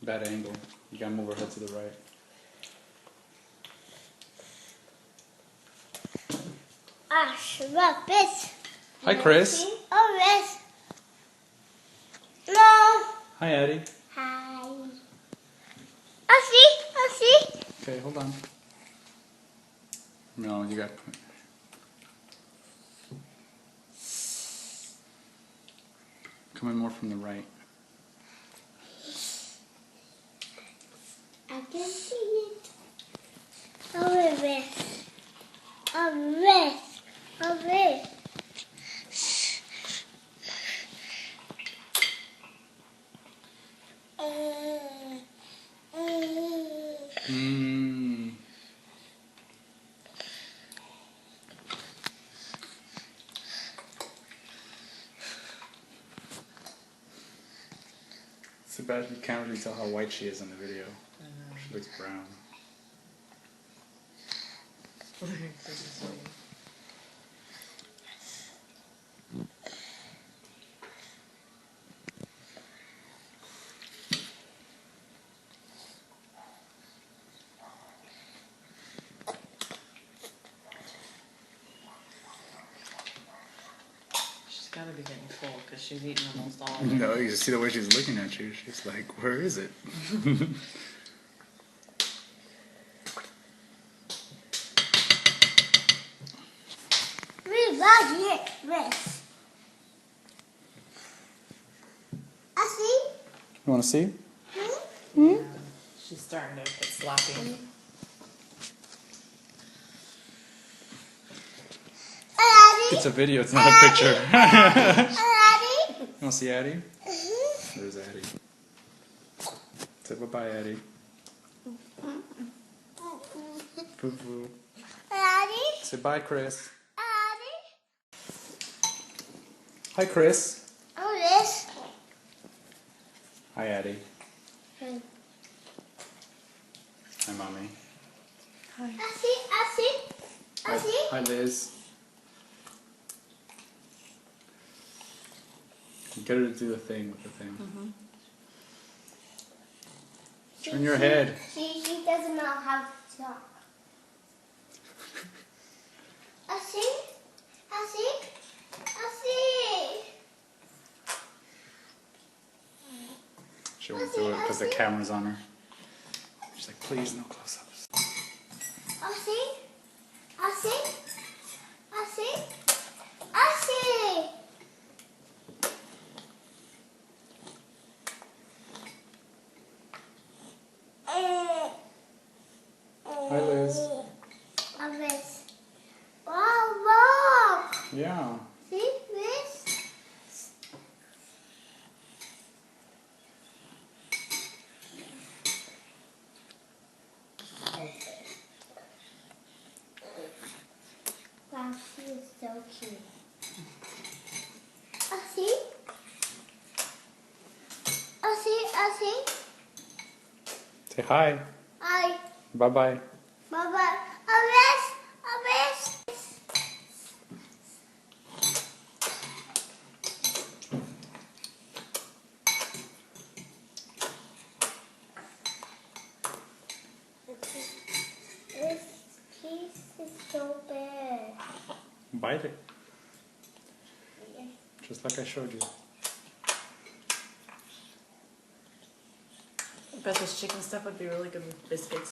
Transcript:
Bad angle. You gotta move her head to the right. Hi, Chris. Oh, yes. No. Hi, Addie. Hi. I see. Okay, hold on. No, you got. Come in more from the right. I can see it. Over this. Over this. Over this. It's too bad you can't really tell how white she is in the video. She looks brown. She's gotta be getting full because she's eating almost all of it. No, you see the way she's looking at you. She's like, where is it? I see. You want to see? Yeah, she's starting to get sloppy. It's a video, it's not a picture. Addie. You want to see Addie? There's Addie. Say bye-bye, Addie. Boo-boo. Addie. Say bye, Chris. Addie. Hi, Chris. Oh, yes. Hi, Addie. Hi. Hi, Mommy. I see. Hi, Liz. Get her to do the thing with the thing. Turn your head. She doesn't know how to talk. I see. She won't do it because the camera's on her. She's like, please, no close-ups. I see. Hi, Liz. Wow, look. Yeah. See this? Wow, she is so cute. I see. Say hi. Hi. Bye-bye. Bye-bye. This piece is so big. Bite it. Just like I showed you. I bet this chicken stuff would be really good with biscuits.